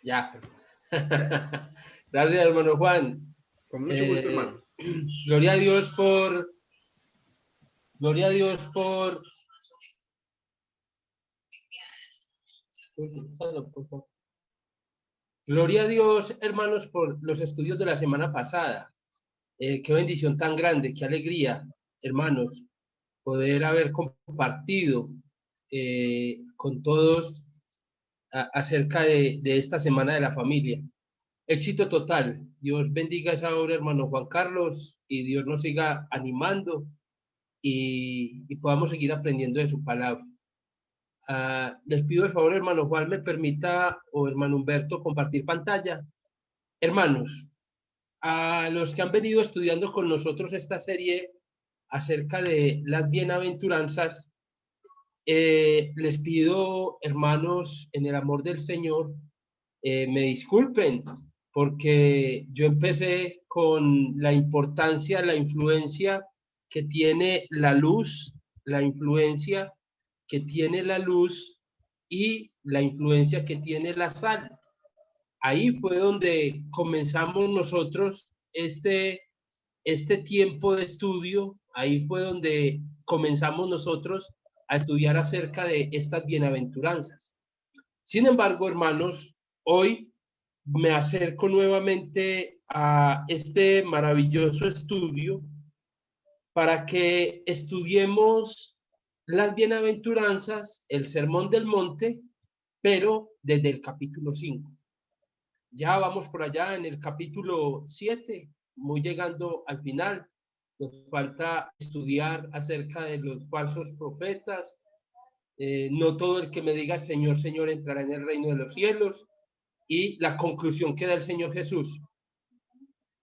Ya. Gracias, hermano Juan. Con mucho gusto, Eh, hermano. gloria a Dios por, gloria a Dios por, gloria a Dios, hermanos, por los estudios de la semana pasada. Qué bendición tan grande, qué alegría, hermanos, poder haber compartido con todos acerca de esta semana de la familia. Éxito total. Dios bendiga esa obra, hermano Juan Carlos, y Dios nos siga animando y podamos seguir aprendiendo de su palabra. Les pido el favor, hermano Juan, me permita, o hermano Humberto, compartir pantalla. Hermanos, a los que han venido estudiando con nosotros esta serie acerca de las bienaventuranzas, les pido, hermanos, en el amor del Señor, me disculpen, porque yo empecé con la importancia, la influencia que tiene la luz, la influencia que tiene la luz y la influencia que tiene la sal. Ahí fue donde comenzamos nosotros este tiempo de estudio, ahí fue donde comenzamos nosotros a estudiar acerca de estas bienaventuranzas. Sin embargo, hermanos, hoy me acerco nuevamente a este maravilloso estudio para que estudiemos las bienaventuranzas, el Sermón del Monte, pero desde el capítulo 5. Ya vamos por allá en el capítulo 7, muy llegando al final. Nos falta estudiar acerca de los falsos profetas. No todo el que me diga Señor, Señor entrará en el reino de los cielos. Y la conclusión que da el Señor Jesús.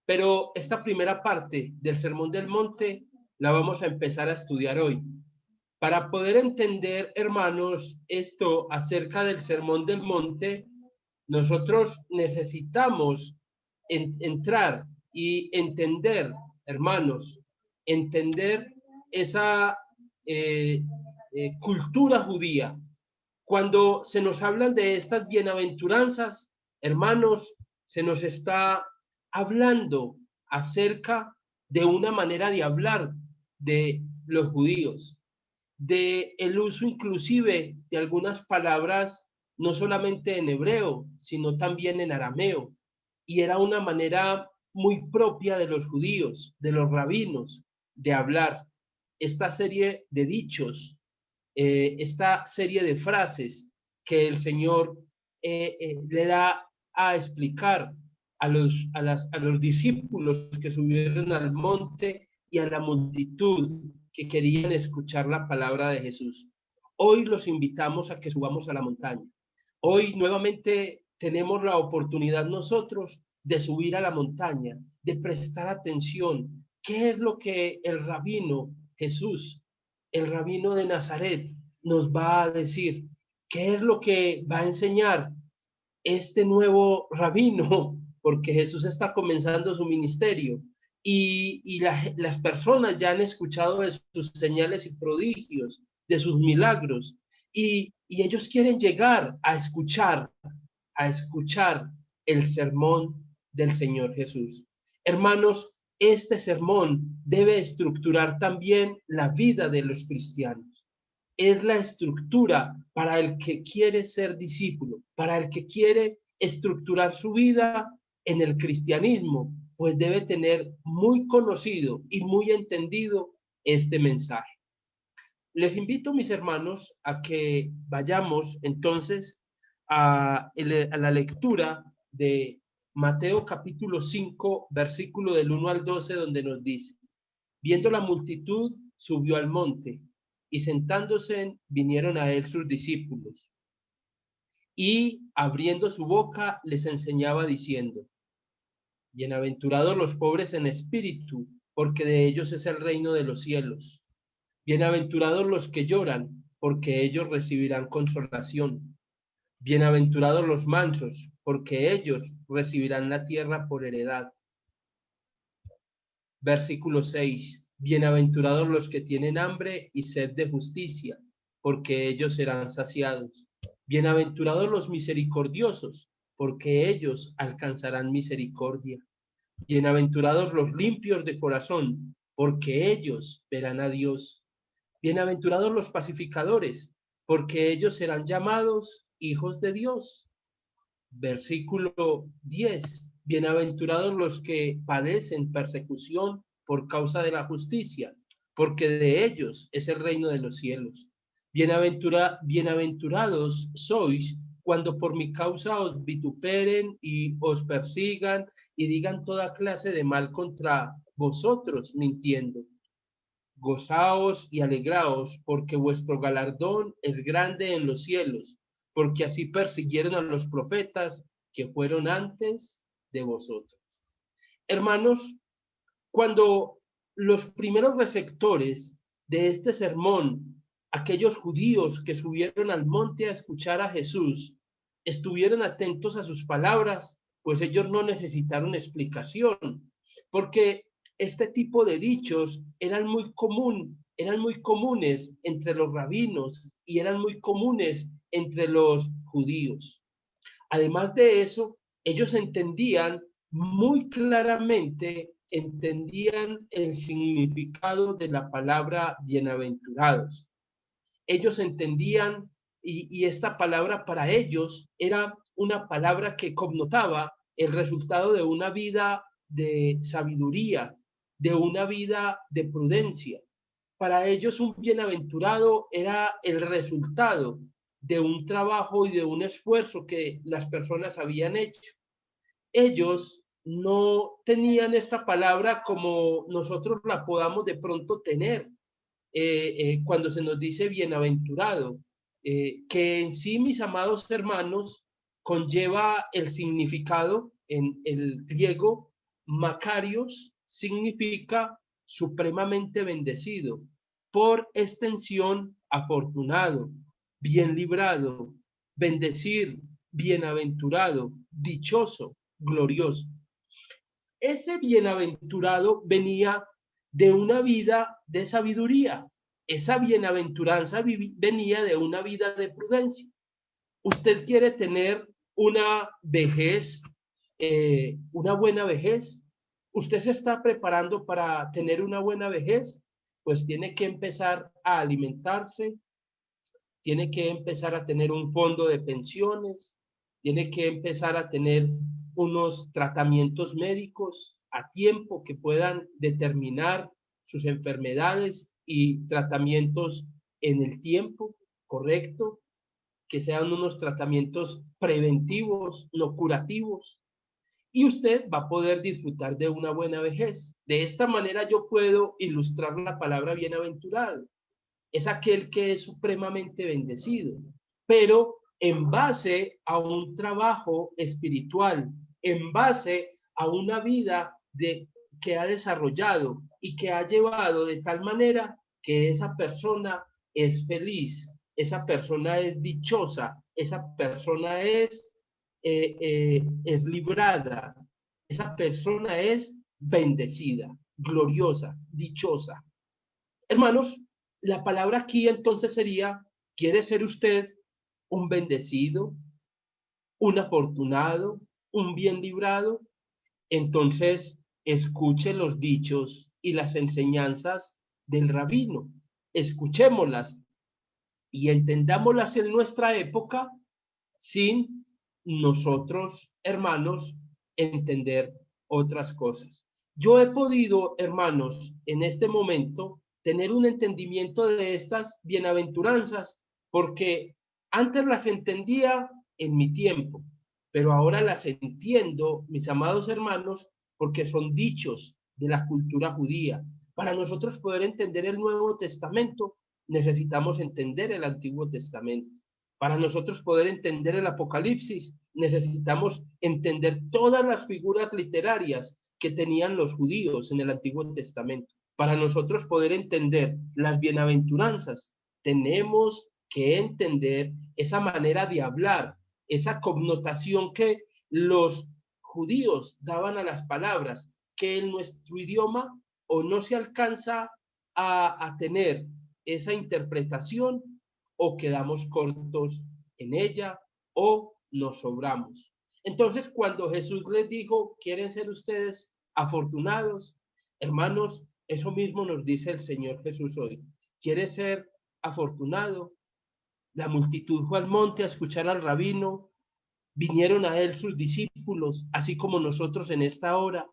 Pero esta primera parte del Sermón del Monte la vamos a empezar a estudiar hoy. Para poder entender, hermanos, esto acerca del Sermón del Monte, nosotros necesitamos entrar y entender, hermanos, entender esa cultura judía. Cuando se nos hablan de estas bienaventuranzas, hermanos, se nos está hablando acerca de una manera de hablar de los judíos, de el uso inclusive de algunas palabras, no solamente en hebreo, sino también en arameo. Y era una manera muy propia de los judíos, de los rabinos, de hablar. Esta serie de dichos, esta serie de frases que el Señor le da a explicar a los discípulos que subieron al monte y a la multitud que querían escuchar la palabra de Jesús. Hoy los invitamos a que subamos a la montaña. Hoy nuevamente tenemos la oportunidad nosotros de subir a la montaña, de prestar atención. ¿Qué es lo que el rabino Jesús, el rabino de Nazaret, nos va a decir? ¿Qué es lo que va a enseñar este nuevo rabino? Porque Jesús está comenzando su ministerio y las personas ya han escuchado de sus señales y prodigios, de sus milagros, y ellos quieren llegar a escuchar el sermón del Señor Jesús. Hermanos, este sermón debe estructurar también la vida de los cristianos. Es la estructura para el que quiere ser discípulo, para el que quiere estructurar su vida en el cristianismo, pues debe tener muy conocido y muy entendido este mensaje. Les invito, mis hermanos, a que vayamos entonces a la lectura de Mateo capítulo 5, versículo del 1 al 12, donde nos dice, viendo la multitud, subió al monte, y sentándose vinieron a él sus discípulos. Y abriendo su boca les enseñaba diciendo, bienaventurados los pobres en espíritu, porque de ellos es el reino de los cielos. Bienaventurados los que lloran, porque ellos recibirán consolación. Bienaventurados los mansos, porque ellos recibirán la tierra por heredad. Versículo 6. Bienaventurados los que tienen hambre y sed de justicia, porque ellos serán saciados. Bienaventurados los misericordiosos, porque ellos alcanzarán misericordia. Bienaventurados los limpios de corazón, porque ellos verán a Dios. Bienaventurados los pacificadores, porque ellos serán llamados hijos de Dios. Versículo 10. Bienaventurados los que padecen persecución por causa de la justicia, porque de ellos es el reino de los cielos. Bienaventurados sois cuando por mi causa os vituperen y os persigan y digan toda clase de mal contra vosotros, mintiendo. Gozaos y alegraos, porque vuestro galardón es grande en los cielos, porque así persiguieron a los profetas que fueron antes de vosotros. Hermanos, cuando los primeros receptores de este sermón, aquellos judíos que subieron al monte a escuchar a Jesús, estuvieron atentos a sus palabras, pues ellos no necesitaron explicación, porque este tipo de dichos eran muy comunes entre los rabinos y eran muy comunes entre los judíos. Además de eso, ellos entendían muy claramente, entendían el significado de la palabra bienaventurados. Ellos entendían y esta palabra para ellos era una palabra que connotaba el resultado de una vida de sabiduría, de una vida de prudencia. Para ellos un bienaventurado era el resultado de un trabajo y de un esfuerzo que las personas habían hecho. Ellos no tenían esta palabra como nosotros la podamos de pronto tener cuando se nos dice bienaventurado, que en sí, mis amados hermanos, conlleva el significado en el griego, Macarios, significa supremamente bendecido, por extensión, afortunado, bien librado, bendecir, bienaventurado, dichoso, glorioso. Ese bienaventurado venía de una vida de sabiduría. Esa bienaventuranza venía de una vida de prudencia. Usted quiere tener una vejez, una buena vejez. Usted se está preparando para tener una buena vejez, pues tiene que empezar a alimentarse, tiene que empezar a tener un fondo de pensiones, tiene que empezar a tener unos tratamientos médicos a tiempo que puedan determinar sus enfermedades y tratamientos en el tiempo correcto, que sean unos tratamientos preventivos, no curativos, y usted va a poder disfrutar de una buena vejez. De esta manera yo puedo ilustrar la palabra bienaventurado. Es aquel que es supremamente bendecido, pero en base a un trabajo espiritual, en base a una vida que ha desarrollado y que ha llevado de tal manera que esa persona es feliz, esa persona es dichosa, esa persona es librada, esa persona es bendecida, gloriosa, dichosa. Hermanos, la palabra aquí entonces sería, ¿quiere ser usted un bendecido, un afortunado, un bien librado? Entonces, escuche los dichos y las enseñanzas del rabino. Escuchémoslas y entendámoslas en nuestra época sin nosotros, hermanos, entender otras cosas. Yo he podido, hermanos, en este momento, tener un entendimiento de estas bienaventuranzas, porque antes las entendía en mi tiempo, pero ahora las entiendo, mis amados hermanos, porque son dichos de la cultura judía. Para nosotros poder entender el Nuevo Testamento, necesitamos entender el Antiguo Testamento. Para nosotros poder entender el Apocalipsis, necesitamos entender todas las figuras literarias que tenían los judíos en el Antiguo Testamento. Para nosotros poder entender las bienaventuranzas, tenemos que entender esa manera de hablar, esa connotación que los judíos daban a las palabras, que en nuestro idioma o no se alcanza a tener esa interpretación o quedamos cortos en ella o nos sobramos. Entonces, cuando Jesús les dijo, ¿quieren ser ustedes afortunados? Hermanos, eso mismo nos dice el Señor Jesús hoy. ¿Quieres ser afortunado? La multitud fue al monte a escuchar al rabino, vinieron a él sus discípulos, así como nosotros en esta hora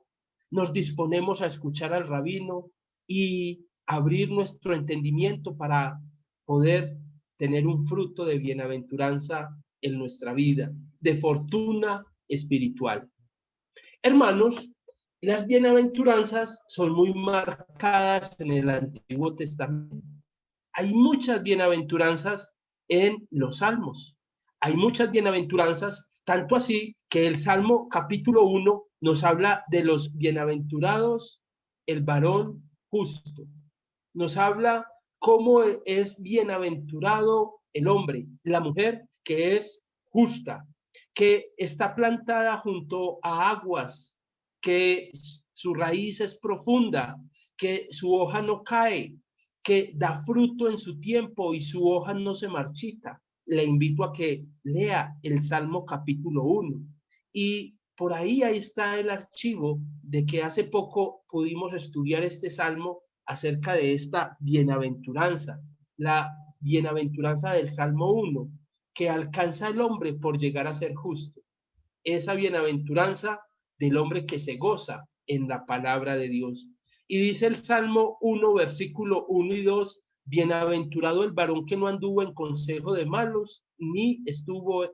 nos disponemos a escuchar al rabino y abrir nuestro entendimiento para poder tener un fruto de bienaventuranza en nuestra vida, de fortuna espiritual. Hermanos, las bienaventuranzas son muy marcadas en el Antiguo Testamento. Hay muchas bienaventuranzas en los salmos. Hay muchas bienaventuranzas, tanto así que el Salmo capítulo 1 nos habla de los bienaventurados, el varón justo. Nos habla cómo es bienaventurado el hombre, la mujer que es justa, que está plantada junto a aguas, que su raíz es profunda, que su hoja no cae, que da fruto en su tiempo y su hoja no se marchita. Le invito a que lea el Salmo capítulo 1. Y por ahí está el archivo de que hace poco pudimos estudiar este Salmo acerca de esta bienaventuranza, la bienaventuranza del Salmo 1, que alcanza el hombre por llegar a ser justo. Esa bienaventuranza del hombre que se goza en la palabra de Dios. Y dice el Salmo 1, versículo 1 y 2, bienaventurado el varón que no anduvo en consejo de malos, ni estuvo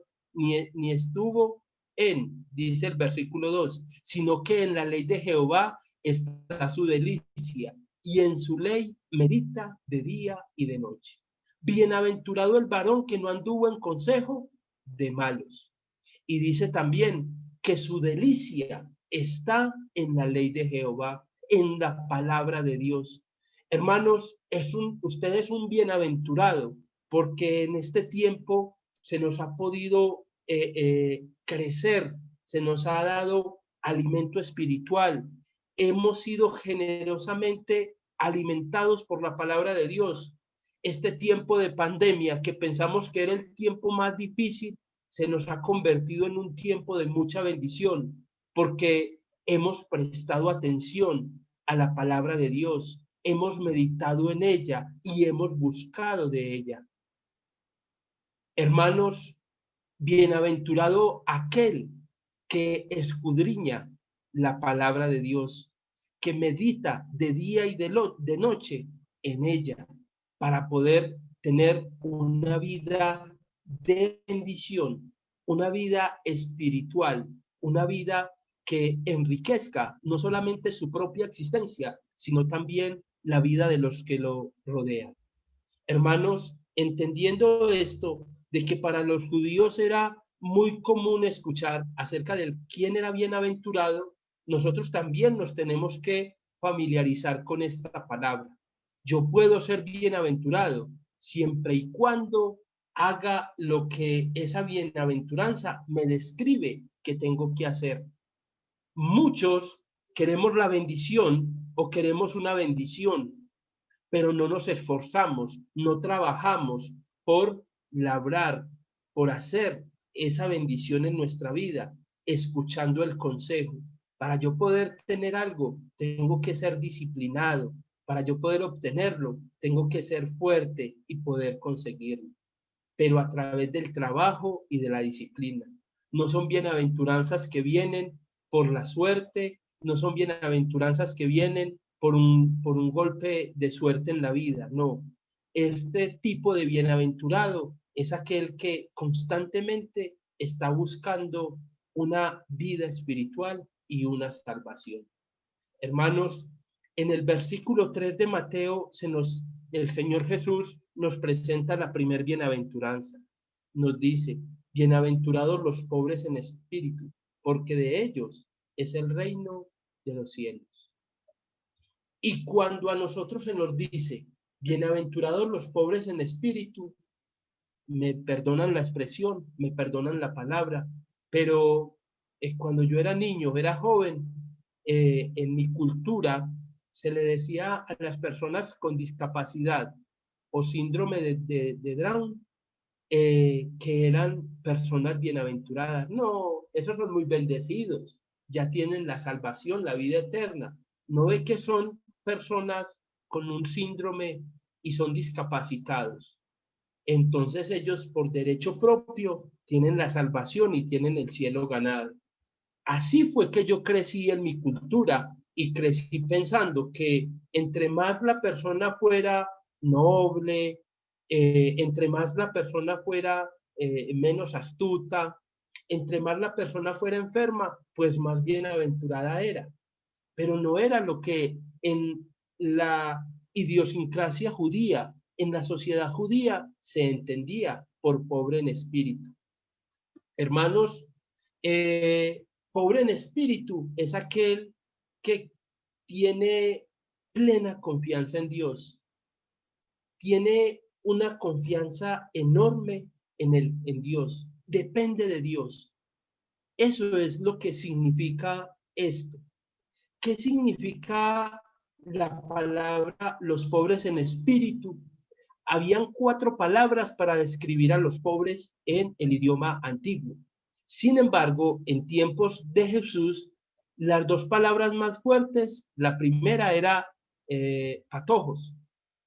dice el versículo 2, sino que en la ley de Jehová está su delicia, y en su ley medita de día y de noche. Bienaventurado el varón que no anduvo en consejo de malos. Y dice también que su delicia está en la ley de Jehová, en la palabra de Dios. Hermanos, usted es un bienaventurado, porque en este tiempo se nos ha podido crecer, se nos ha dado alimento espiritual, hemos sido generosamente alimentados por la palabra de Dios. Este tiempo de pandemia, que pensamos que era el tiempo más difícil, se nos ha convertido en un tiempo de mucha bendición, porque hemos prestado atención a la palabra de Dios, hemos meditado en ella y hemos buscado de ella. Hermanos, bienaventurado aquel que escudriña la palabra de Dios, que medita de día y de noche en ella, para poder tener una vida de bendición, una vida espiritual, una vida que enriquezca no solamente su propia existencia, sino también la vida de los que lo rodean. Hermanos, entendiendo esto, de que para los judíos era muy común escuchar acerca de quién era bienaventurado, nosotros también nos tenemos que familiarizar con esta palabra. Yo puedo ser bienaventurado siempre y cuando haga lo que esa bienaventuranza me describe que tengo que hacer. Muchos queremos la bendición o queremos una bendición, pero no nos esforzamos, no trabajamos por labrar, por hacer esa bendición en nuestra vida, escuchando el consejo. Para yo poder tener algo, tengo que ser disciplinado. Para yo poder obtenerlo, tengo que ser fuerte y poder conseguirlo. Pero a través del trabajo y de la disciplina. No son bienaventuranzas que vienen por la suerte, no son bienaventuranzas que vienen por un golpe de suerte en la vida, no. Este tipo de bienaventurado es aquel que constantemente está buscando una vida espiritual y una salvación. Hermanos, en el versículo 3 de Mateo el Señor Jesús nos presenta la primer bienaventuranza. Nos dice, bienaventurados los pobres en espíritu, porque de ellos es el reino de los cielos. Y cuando a nosotros se nos dice, bienaventurados los pobres en espíritu, me perdonan la expresión, me perdonan la palabra, pero cuando yo era niño, era joven, en mi cultura se le decía a las personas con discapacidad o síndrome de Down, que eran personas bienaventuradas. No, esos son muy bendecidos, ya tienen la salvación, la vida eterna. No ve que son personas con un síndrome y son discapacitados. Entonces ellos por derecho propio tienen la salvación y tienen el cielo ganado. Así fue que yo crecí en mi cultura y crecí pensando que entre más la persona fuera noble, entre más la persona fuera menos astuta, entre más la persona fuera enferma, pues más bienaventurada era. Pero no era lo que en la idiosincrasia judía, en la sociedad judía, se entendía por pobre en espíritu. Hermanos, pobre en espíritu es aquel que tiene plena confianza en Dios, tiene una confianza enorme en Dios, depende de Dios. Eso es lo que significa esto. ¿Qué significa la palabra los pobres en espíritu? Habían 4 palabras para describir a los pobres en el idioma antiguo. Sin embargo, en tiempos de Jesús, las 2 palabras más fuertes, la primera era patojos,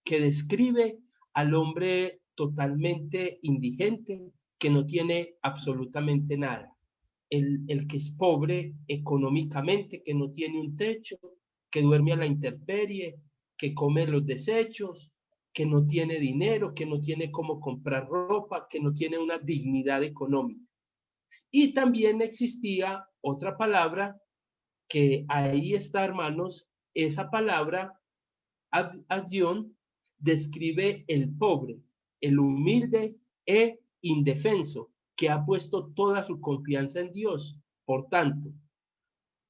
que describe al hombre totalmente indigente, que no tiene absolutamente nada. El que es pobre económicamente, que no tiene un techo, que duerme a la intemperie, que come los desechos, que no tiene dinero, que no tiene cómo comprar ropa, que no tiene una dignidad económica. Y también existía otra palabra que ahí está, hermanos, esa palabra, adión, describe el pobre, el humilde e indefenso, que ha puesto toda su confianza en Dios. Por tanto,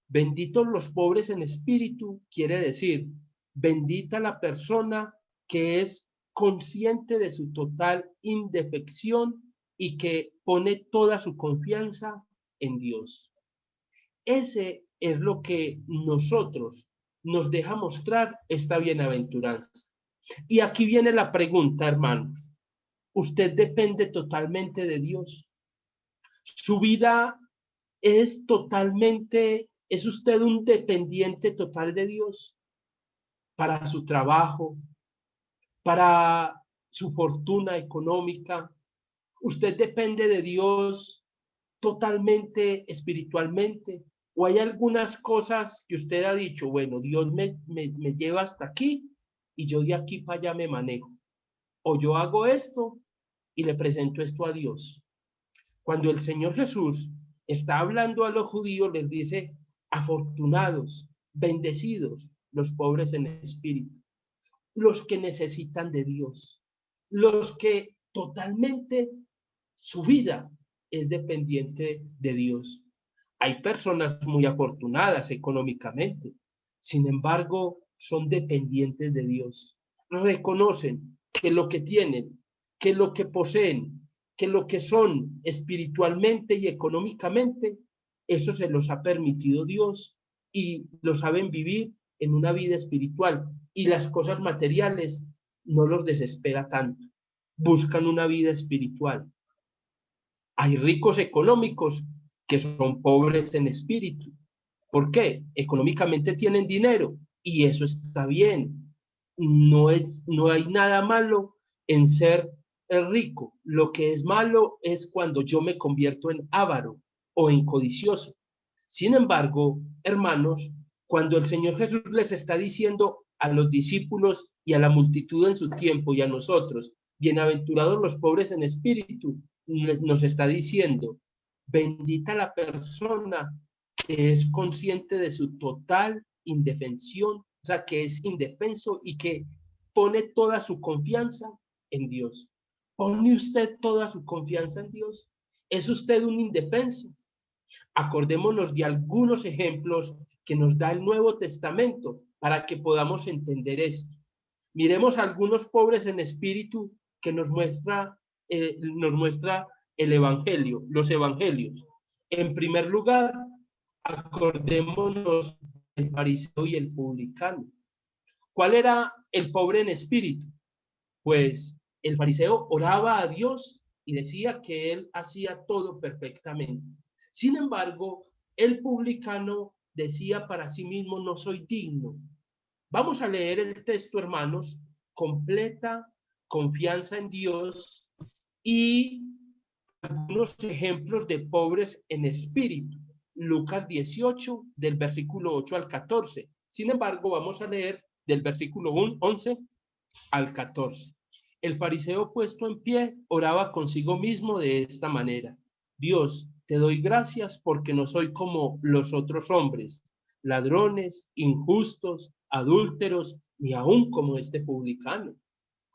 benditos los pobres en espíritu, quiere decir, bendita la persona que es consciente de su total indefección y que pone toda su confianza en Dios. Ese es lo que nosotros nos deja mostrar esta bienaventuranza. Y aquí viene la pregunta, hermanos. ¿Usted depende totalmente de Dios? ¿Su vida es usted un dependiente total de Dios para su trabajo, para su fortuna económica? ¿Usted depende de Dios totalmente espiritualmente? ¿O hay algunas cosas que usted ha dicho, bueno, Dios me lleva hasta aquí y yo de aquí para allá me manejo? O yo hago esto y le presento esto a Dios. Cuando el Señor Jesús está hablando a los judíos, les dice, afortunados, bendecidos, los pobres en espíritu, los que necesitan de Dios, los que totalmente su vida es dependiente de Dios. Hay personas muy afortunadas económicamente, sin embargo, son dependientes de Dios. Reconocen que lo que tienen, que lo que poseen, que lo que son espiritualmente y económicamente, eso se los ha permitido Dios y lo saben vivir en una vida espiritual y las cosas materiales no los desespera tanto. Buscan una vida espiritual. Hay ricos económicos que son pobres en espíritu. ¿Por qué? Económicamente tienen dinero y eso está bien. No hay nada malo en ser rico. Lo que es malo es cuando yo me convierto en avaro o en codicioso. Sin embargo, hermanos, cuando el Señor Jesús les está diciendo a los discípulos y a la multitud en su tiempo y a nosotros, bienaventurados los pobres en espíritu, nos está diciendo, bendita la persona que es consciente de su total indefensión, o sea, que es indefenso y que pone toda su confianza en Dios. ¿Pone usted toda su confianza en Dios? ¿Es usted un indefenso? Acordémonos de algunos ejemplos que nos da el Nuevo Testamento para que podamos entender esto. Miremos a algunos pobres en espíritu que nos muestra el Evangelio, los Evangelios. En primer lugar, acordémonos del fariseo y el publicano. ¿Cuál era el pobre en espíritu? Pues el fariseo oraba a Dios y decía que él hacía todo perfectamente. Sin embargo, el publicano decía para sí mismo, no soy digno. Vamos a leer el texto, hermanos, completa confianza en Dios y algunos ejemplos de pobres en espíritu. Lucas 18, del versículo 8 al 14. Sin embargo, vamos a leer del versículo 11 al 14. El fariseo puesto en pie oraba consigo mismo de esta manera: Dios, te doy gracias porque no soy como los otros hombres, ladrones, injustos, adúlteros, ni aun como este publicano.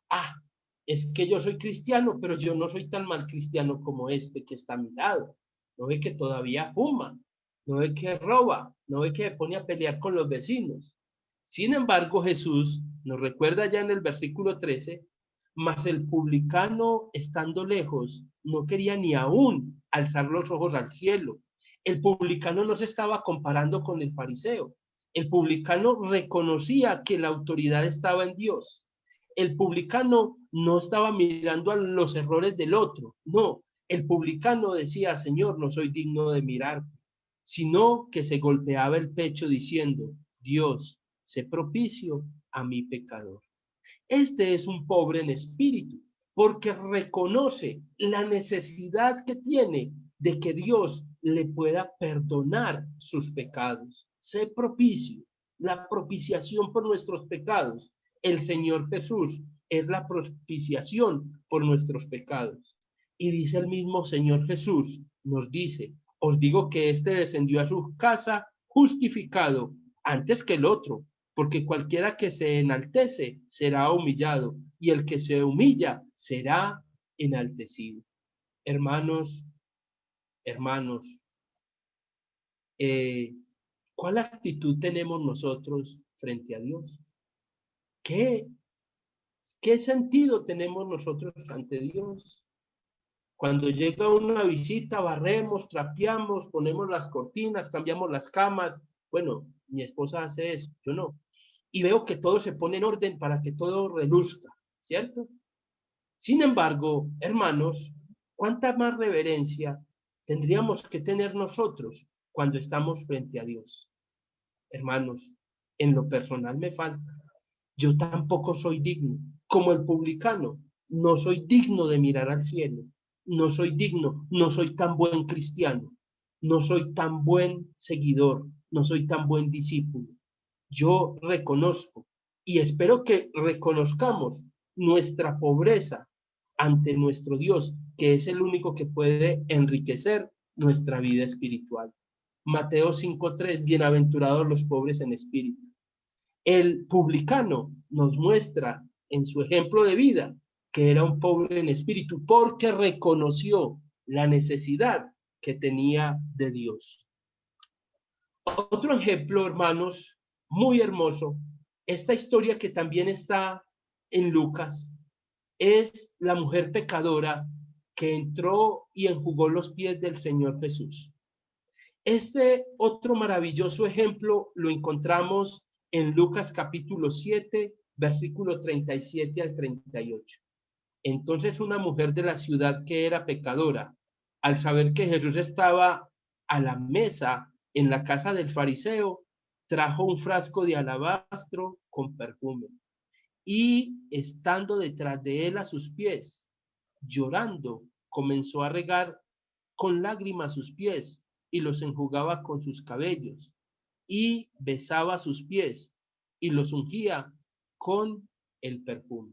Ah, es que yo soy cristiano, pero yo no soy tan mal cristiano como este que está a mi lado. No ve que todavía fuma, no ve que roba, no ve que pone a pelear con los vecinos. Sin embargo, Jesús nos recuerda ya en el versículo 13, mas el publicano, estando lejos, no quería ni aún alzar los ojos al cielo. El publicano no se estaba comparando con el fariseo. El publicano reconocía que la autoridad estaba en Dios. El publicano no estaba mirando a los errores del otro, no. El publicano decía, Señor, no soy digno de mirarte, sino que se golpeaba el pecho diciendo, Dios, sé propicio a mi pecador. Este es un pobre en espíritu, porque reconoce la necesidad que tiene de que Dios le pueda perdonar sus pecados. Sé propicio, la propiciación por nuestros pecados. El Señor Jesús es la propiciación por nuestros pecados. Y dice el mismo Señor Jesús, nos dice, os digo que éste descendió a su casa justificado antes que el otro, porque cualquiera que se enaltece será humillado, y el que se humilla será enaltecido. Hermanos, hermanos, eh, ¿cuál actitud tenemos nosotros frente a Dios? ¿Qué, qué sentido tenemos nosotros ante Dios? Cuando llega una visita, barremos, trapeamos, ponemos las cortinas, cambiamos las camas. Bueno, mi esposa hace eso, yo no. Y veo que todo se pone en orden para que todo reluzca, ¿cierto? Sin embargo, hermanos, ¿cuánta más reverencia tendríamos que tener nosotros cuando estamos frente a Dios? Hermanos, en lo personal me falta. Yo tampoco soy digno. Como el publicano, no soy digno de mirar al cielo. No soy digno, no soy tan buen cristiano. No soy tan buen seguidor. No soy tan buen discípulo. Yo reconozco y espero que reconozcamos nuestra pobreza ante nuestro Dios, que es el único que puede enriquecer nuestra vida espiritual. Mateo 5:3, bienaventurados los pobres en espíritu. El publicano nos muestra en su ejemplo de vida que era un pobre en espíritu porque reconoció la necesidad que tenía de Dios. Otro ejemplo, hermanos, muy hermoso, esta historia que también está en Lucas, es la mujer pecadora que entró y enjugó los pies del Señor Jesús. Este otro maravilloso ejemplo lo encontramos en Lucas capítulo 7, versículo 37 al 38. Entonces una mujer de la ciudad que era pecadora, al saber que Jesús estaba a la mesa en la casa del fariseo, trajo un frasco de alabastro con perfume y estando detrás de él a sus pies, llorando, comenzó a regar con lágrimas sus pies y los enjugaba con sus cabellos y besaba sus pies y los ungía con el perfume.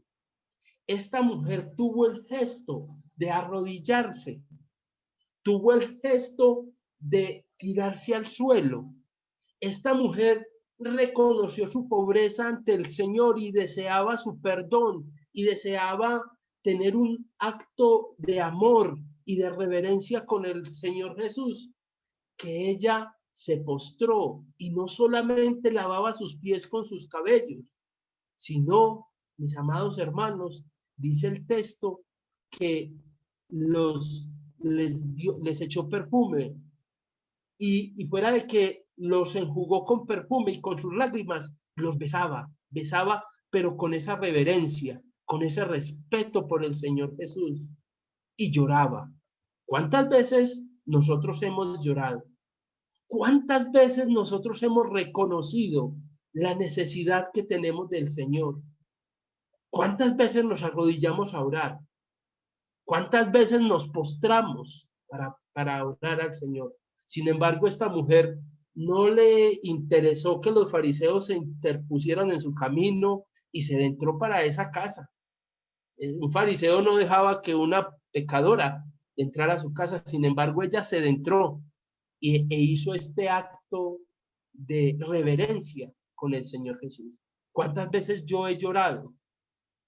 Esta mujer tuvo el gesto de arrodillarse, tuvo el gesto de tirarse al suelo. Esta mujer reconoció su pobreza ante el Señor y deseaba su perdón y deseaba tener un acto de amor y de reverencia con el Señor Jesús, que ella se postró y no solamente lavaba sus pies con sus cabellos, sino, mis amados hermanos, dice el texto que les echó perfume y fuera de que los enjugó con perfume y con sus lágrimas, los besaba, pero con esa reverencia, con ese respeto por el Señor Jesús. y lloraba. ¿Cuántas veces nosotros hemos llorado? ¿Cuántas veces nosotros hemos reconocido la necesidad que tenemos del Señor? ¿Cuántas veces nos arrodillamos a orar? ¿Cuántas veces nos postramos para orar al Señor? Sin embargo, esta mujer no le interesó que los fariseos se interpusieran en su camino y se adentró para esa casa. Un fariseo no dejaba que una pecadora entrara a su casa, sin embargo, ella se adentró e hizo este acto de reverencia con el Señor Jesús. ¿Cuántas veces yo he llorado?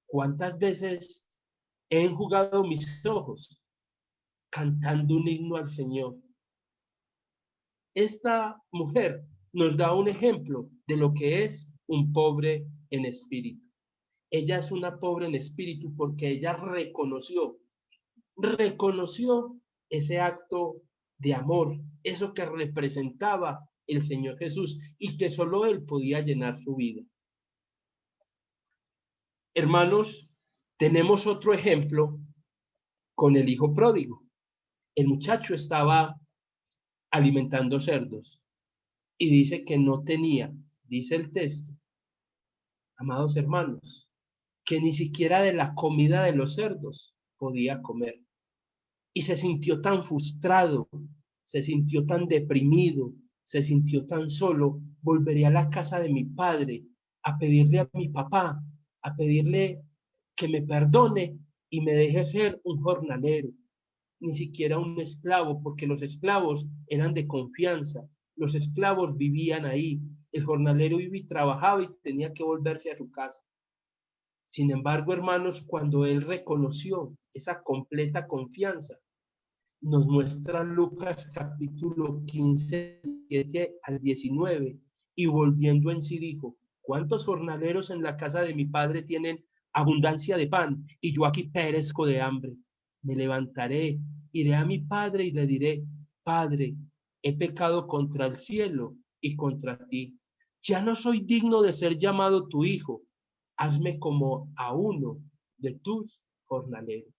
¿Cuántas veces he enjugado mis ojos cantando un himno al Señor? Esta mujer nos da un ejemplo de lo que es un pobre en espíritu. Ella es una pobre en espíritu porque ella reconoció ese acto de amor, eso que representaba el Señor Jesús y que solo Él podía llenar su vida. Hermanos, tenemos otro ejemplo con el hijo pródigo. El muchacho estaba alimentando cerdos y dice que no tenía, dice el texto, amados hermanos, que ni siquiera de la comida de los cerdos podía comer. Y se sintió tan frustrado, se sintió tan deprimido, se sintió tan solo. Volveré a la casa de mi padre a pedirle a mi papá, a pedirle que me perdone y me deje ser un jornalero, ni siquiera un esclavo, porque los esclavos eran de confianza, los esclavos vivían ahí, el jornalero iba y trabajaba y tenía que volverse a su casa. Sin embargo, hermanos, cuando él reconoció esa completa confianza, nos muestra Lucas capítulo 15, 7 al 19, y volviendo en sí dijo, ¿cuántos jornaleros en la casa de mi padre tienen abundancia de pan y yo aquí perezco de hambre? Me levantaré, iré a mi padre y le diré, Padre, he pecado contra el cielo y contra ti. Ya no soy digno de ser llamado tu hijo. Hazme como a uno de tus jornaleros.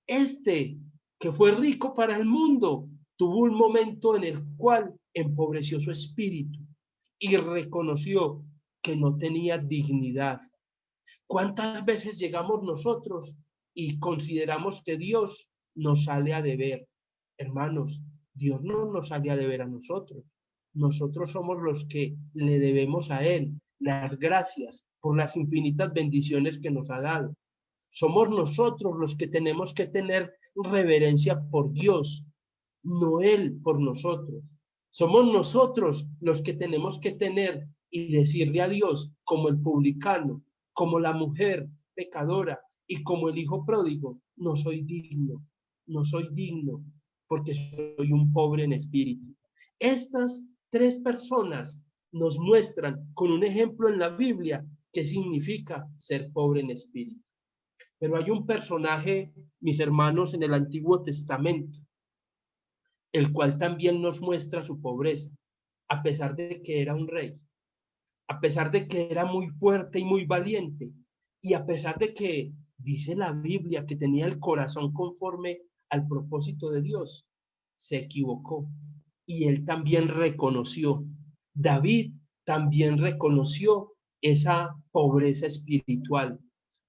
Este, que fue rico para el mundo, tuvo un momento en el cual empobreció su espíritu y reconoció que no tenía dignidad. ¿Cuántas veces llegamos nosotros y consideramos que Dios nos sale a deber? Hermanos, Dios no nos sale a deber a nosotros. Nosotros somos los que le debemos a Él las gracias por las infinitas bendiciones que nos ha dado. Somos nosotros los que tenemos que tener reverencia por Dios, no Él por nosotros. Somos nosotros los que tenemos que tener y decirle a Dios, como el publicano, como la mujer pecadora y como el hijo pródigo, no soy digno, no soy digno, porque soy un pobre en espíritu. Estas tres personas nos muestran con un ejemplo en la Biblia qué significa ser pobre en espíritu. Pero hay un personaje, mis hermanos, en el Antiguo Testamento, el cual también nos muestra su pobreza, a pesar de que era un rey, a pesar de que era muy fuerte y muy valiente, y a pesar de que dice la Biblia que tenía el corazón conforme al propósito de Dios, se equivocó. Y él también reconoció, David también reconoció esa pobreza espiritual.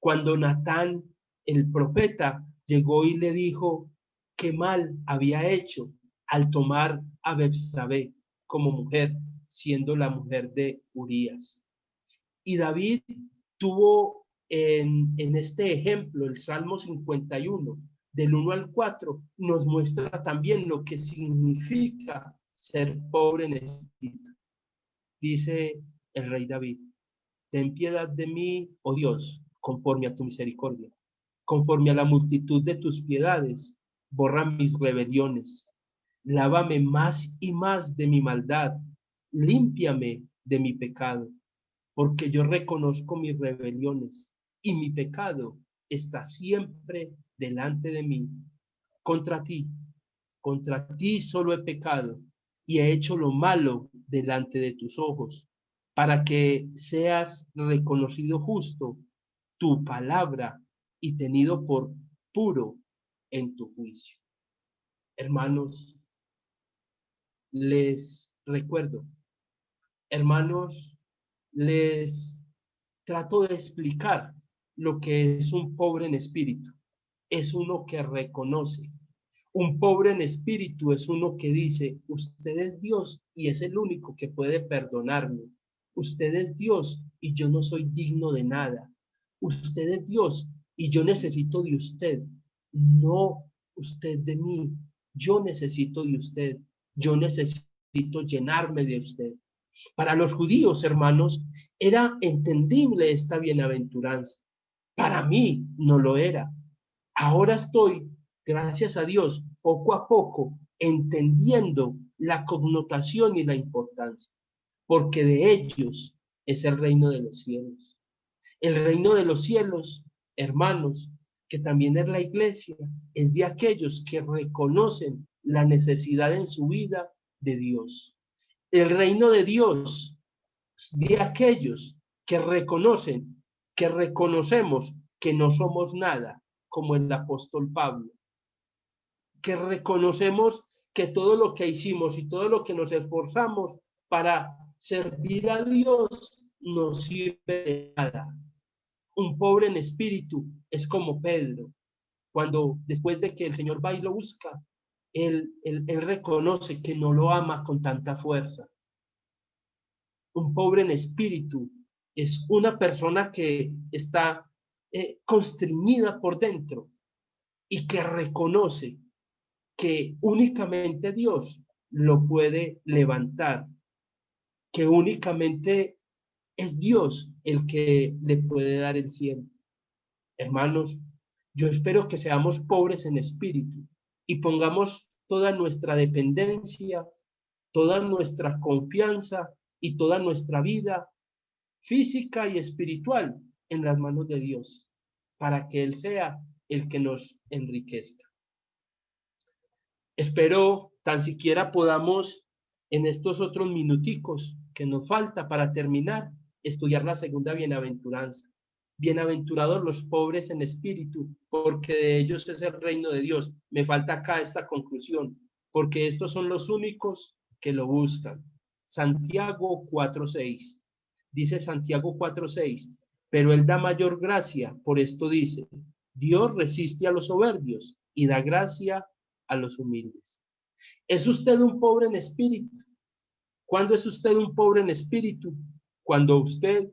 Cuando Natán, el profeta, llegó y le dijo qué mal había hecho al tomar a Betsabé como mujer, siendo la mujer de Urías. Y David tuvo en este ejemplo, el Salmo 51, del 1 al 4, nos muestra también lo que significa ser pobre en espíritu. Dice el rey David, ten piedad de mí, oh Dios, conforme a tu misericordia, conforme a la multitud de tus piedades, borra mis rebeliones, lávame más y más de mi maldad, límpiame de mi pecado, porque yo reconozco mis rebeliones y mi pecado está siempre delante de mí. Contra ti, contra ti solo he pecado y he hecho lo malo delante de tus ojos, para que seas reconocido justo tu palabra y tenido por puro en tu juicio. Hermanos, les recuerdo, hermanos, les trato de explicar lo que es un pobre en espíritu. Es uno que reconoce. Un pobre en espíritu es uno que dice, usted es Dios y es el único que puede perdonarme. Usted es Dios y yo no soy digno de nada. Usted es Dios y yo necesito de usted. No usted de mí. Yo necesito de usted. Yo necesito llenarme de usted. Para los judíos, hermanos, era entendible esta bienaventuranza. Para mí no lo era. Ahora estoy, gracias a Dios, poco a poco, entendiendo la connotación y la importancia, porque de ellos es el reino de los cielos. El reino de los cielos, hermanos, que también es la iglesia, es de aquellos que reconocen la necesidad en su vida de Dios. El reino de Dios de aquellos que reconocen, que reconocemos que no somos nada, como el apóstol Pablo, que reconocemos que todo lo que hicimos y todo lo que nos esforzamos para servir a Dios no sirve de nada. Un pobre en espíritu es como Pedro, cuando después de que el Señor va y lo busca, él reconoce que no lo ama con tanta fuerza. Un pobre en espíritu es una persona que está constreñida por dentro y que reconoce que únicamente Dios lo puede levantar, que únicamente es Dios el que le puede dar el cielo. Hermanos, yo espero que seamos pobres en espíritu y pongamos toda nuestra dependencia, toda nuestra confianza y toda nuestra vida física y espiritual en las manos de Dios, para que Él sea el que nos enriquezca. Espero tan siquiera podamos en estos otros minuticos que nos falta para terminar, estudiar la segunda bienaventuranza. Bienaventurados los pobres en espíritu, porque de ellos es el reino de Dios. Me falta acá esta conclusión, porque estos son los únicos que lo buscan. Santiago 4:6. Dice Santiago 4:6, pero Él da mayor gracia, por esto dice, Dios resiste a los soberbios y da gracia a los humildes. ¿Es usted un pobre en espíritu? ¿Cuándo es usted un pobre en espíritu? Cuando usted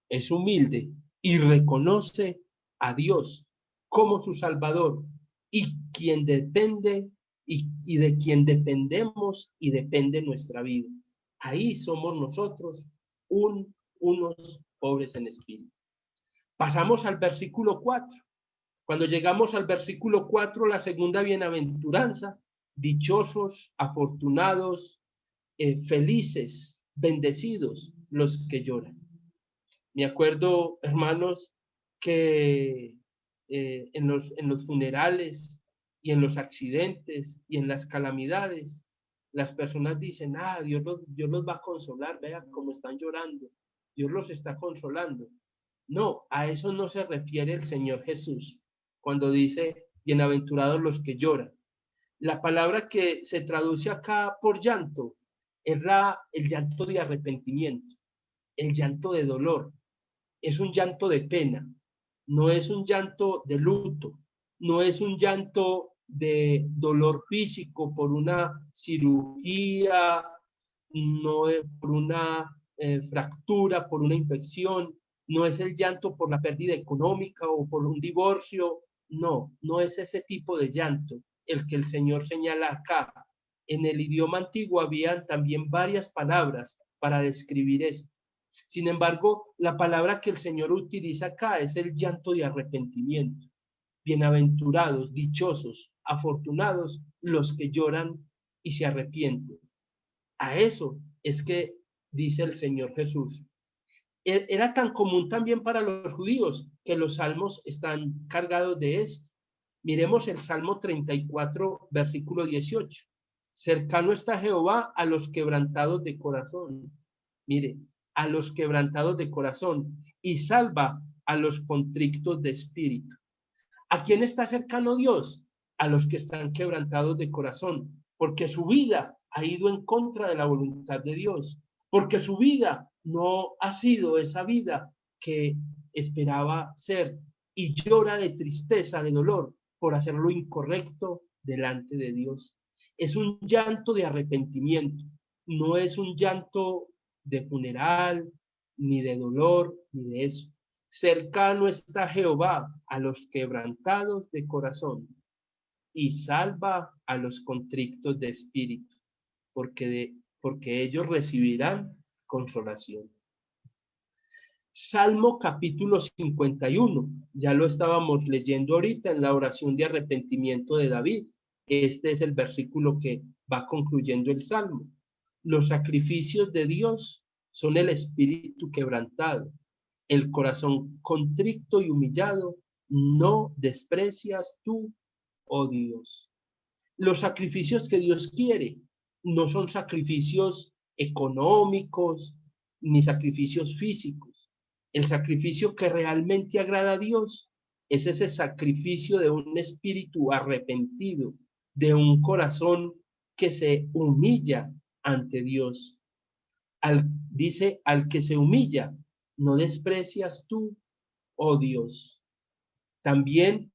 es humilde y reconoce a Dios como su Salvador y quien depende y de quien dependemos y depende nuestra vida. Ahí somos nosotros unos pobres en espíritu. Pasamos al versículo 4. Cuando llegamos al versículo 4, la segunda bienaventuranza, dichosos, afortunados, felices, bendecidos los que lloran. Me acuerdo, hermanos, que en los funerales y en los accidentes y en las calamidades, las personas dicen, Dios los va a consolar, vean cómo están llorando, Dios los está consolando. No, a eso no se refiere el Señor Jesús cuando dice, bienaventurados los que lloran. La palabra que se traduce acá por llanto es el llanto de arrepentimiento, el llanto de dolor. Es un llanto de pena, no es un llanto de luto, no es un llanto de dolor físico por una cirugía, no es por una fractura, por una infección, no es el llanto por la pérdida económica o por un divorcio, no es ese tipo de llanto el que el Señor señala acá. En el idioma antiguo habían también varias palabras para describir esto. Sin embargo, la palabra que el Señor utiliza acá es el llanto de arrepentimiento. Bienaventurados, dichosos, afortunados los que lloran y se arrepienten. A eso es que dice el Señor Jesús. Era tan común también para los judíos que los salmos están cargados de esto. Miremos el Salmo 34, versículo 18. Cercano está Jehová a los quebrantados de corazón. Mire, a los quebrantados de corazón y salva a los contrictos de espíritu. ¿A quién está cercano Dios? a los que están quebrantados de corazón, porque su vida ha ido en contra de la voluntad de Dios, porque su vida no ha sido esa vida que esperaba ser y llora de tristeza, de dolor por hacer lo incorrecto delante de Dios. Es un llanto de arrepentimiento, no es un llanto de funeral, ni de dolor, ni de eso. Cercano está Jehová a los quebrantados de corazón y salva a los contritos de espíritu, porque ellos recibirán consolación. Salmo capítulo 51, ya lo estábamos leyendo ahorita en la oración de arrepentimiento de David. Este es el versículo que va concluyendo el Salmo. Los sacrificios de Dios son el espíritu quebrantado, el corazón contrito y humillado, no desprecias tú, oh Dios. Los sacrificios que Dios quiere no son sacrificios económicos ni sacrificios físicos. El sacrificio que realmente agrada a Dios es ese sacrificio de un espíritu arrepentido, de un corazón que se humilla ante Dios. Dice, al que se humilla, no desprecias tú, oh Dios. También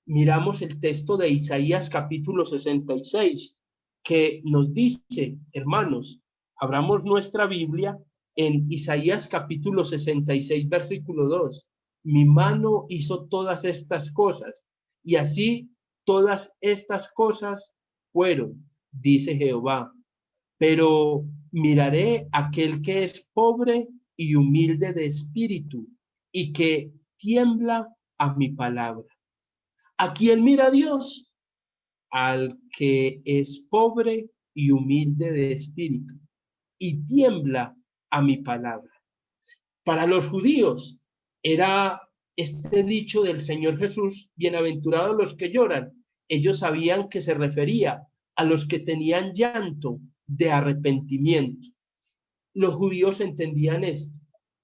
miramos el texto de Isaías capítulo 66, que nos dice, hermanos, abramos nuestra Biblia en Isaías capítulo 66, versículo 2. Mi mano hizo todas estas cosas, y así todas estas cosas fueron, dice Jehová. Pero miraré a aquel que es pobre y humilde de espíritu, y que tiembla a mi palabra. ¿A quién mira Dios? Al que es pobre y humilde de espíritu y tiembla a mi palabra. Para los judíos era este dicho del Señor Jesús, bienaventurados los que lloran. Ellos sabían que se refería a los que tenían llanto de arrepentimiento. Los judíos entendían esto.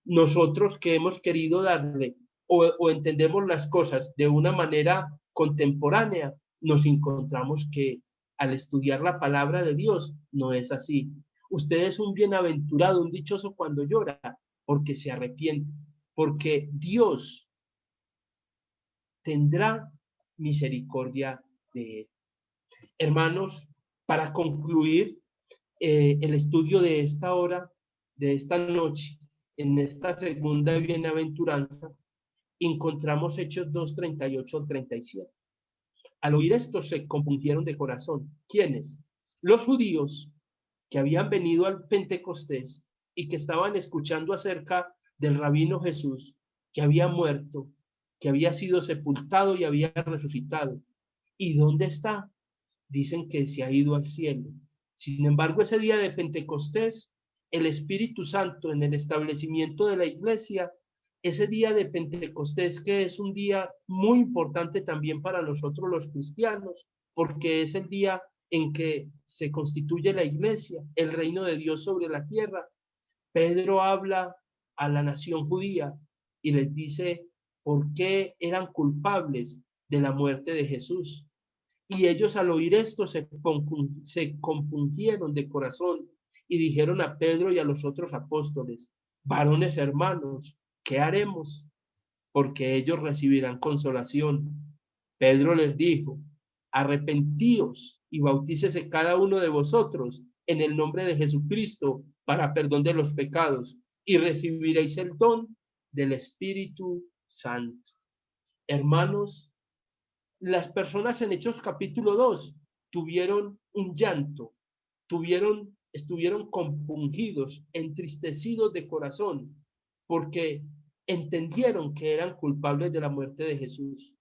Nosotros que hemos querido darle o entendemos las cosas de una manera contemporánea, nos encontramos que al estudiar la palabra de Dios no es así. Usted es un bienaventurado, un dichoso cuando llora, porque se arrepiente, porque Dios tendrá misericordia de él. Hermanos, para concluir el estudio de esta hora, de esta noche, en esta segunda bienaventuranza, encontramos Hechos 2, 38, 37. Al oír esto se compungieron de corazón. ¿Quiénes? Los judíos que habían venido al Pentecostés y que estaban escuchando acerca del rabino Jesús, que había muerto, que había sido sepultado y había resucitado. ¿Y dónde está? Dicen que se ha ido al cielo. Sin embargo, ese día de Pentecostés, el Espíritu Santo en el establecimiento de la iglesia, ese día de Pentecostés que es un día muy importante también para nosotros los cristianos, porque es el día en que se constituye la iglesia, el reino de Dios sobre la tierra. Pedro habla a la nación judía y les dice por qué eran culpables de la muerte de Jesús. Y ellos al oír esto se compungieron de corazón y dijeron a Pedro y a los otros apóstoles, varones hermanos, ¿qué haremos? Porque ellos recibirán consolación. Pedro les dijo, arrepentíos y bautícese cada uno de vosotros en el nombre de Jesucristo para perdón de los pecados y recibiréis el don del Espíritu Santo. Hermanos, las personas en Hechos capítulo 2 tuvieron un llanto, estuvieron compungidos, entristecidos de corazón, porque entendieron que eran culpables de la muerte de Jesús.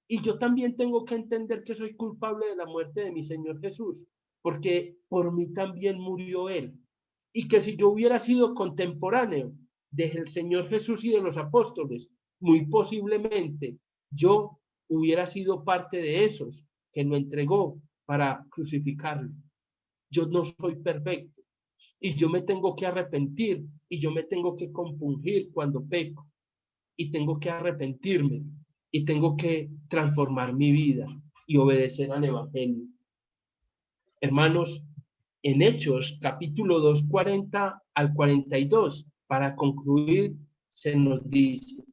Y yo también tengo que entender que soy culpable de la muerte de mi Señor Jesús, porque por mí también murió Él. Y que si yo hubiera sido contemporáneo del Señor Jesús y de los apóstoles, muy posiblemente yo hubiera sido parte de esos que lo entregó para crucificarlo. Yo no soy perfecto y yo me tengo que arrepentir y yo me tengo que compungir cuando peco y tengo que arrepentirme y tengo que transformar mi vida. y obedecer al Evangelio. Hermanos, en Hechos, capítulo 2, 40 al 42, para concluir, se nos dice: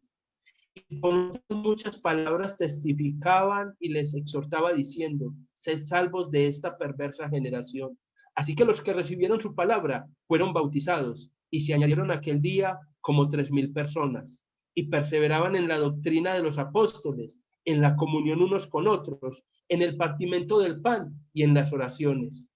y con muchas palabras testificaban y les exhortaba diciendo: sed salvos de esta perversa generación. Así que los que recibieron su palabra fueron bautizados, y se añadieron aquel día como 3,000 personas, y perseveraban en la doctrina de los apóstoles, en la comunión unos con otros, en el partimiento del pan y en las oraciones,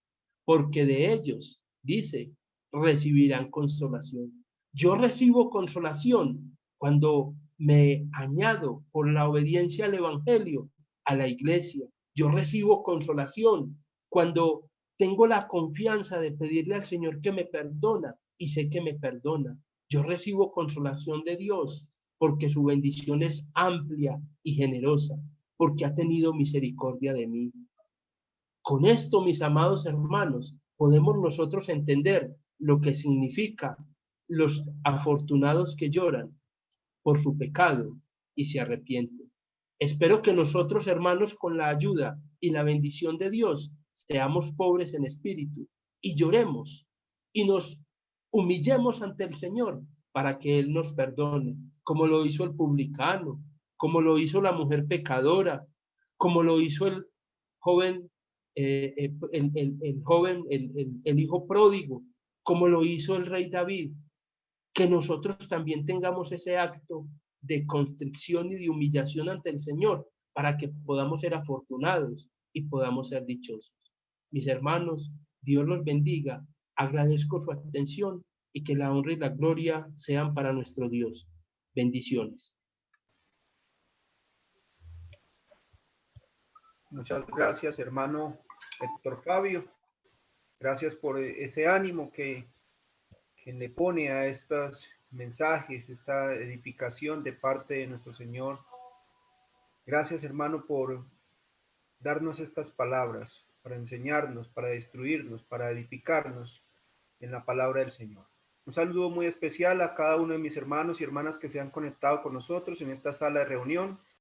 porque de ellos, dice, recibirán consolación. Yo recibo consolación cuando me añado por la obediencia al Evangelio a la iglesia. Yo recibo consolación cuando tengo la confianza de pedirle al Señor que me perdona y sé que me perdona. Yo recibo consolación de Dios porque su bendición es amplia y generosa, porque ha tenido misericordia de mí. Con esto, mis amados hermanos, podemos nosotros entender lo que significa los afortunados que lloran por su pecado y se arrepienten. Espero que nosotros, hermanos, con la ayuda y la bendición de Dios, seamos pobres en espíritu y lloremos y nos humillemos ante el Señor para que Él nos perdone, como lo hizo el publicano, como lo hizo la mujer pecadora, como lo hizo el joven, el hijo pródigo, como lo hizo el rey David. Que nosotros también tengamos ese acto de constricción y de humillación ante el Señor para que podamos ser afortunados y podamos ser dichosos. Mis hermanos, Dios los bendiga. Agradezco su atención y que la honra y la gloria sean para nuestro Dios. Bendiciones. Muchas gracias, hermano Héctor Fabio. Gracias por ese ánimo que le pone a estos mensajes, esta edificación de parte de nuestro Señor. Gracias, hermano, por darnos estas palabras, para enseñarnos, para instruirnos, para edificarnos en la palabra del Señor. Un saludo muy especial a cada uno de mis hermanos y hermanas que se han conectado con nosotros en esta sala de reunión.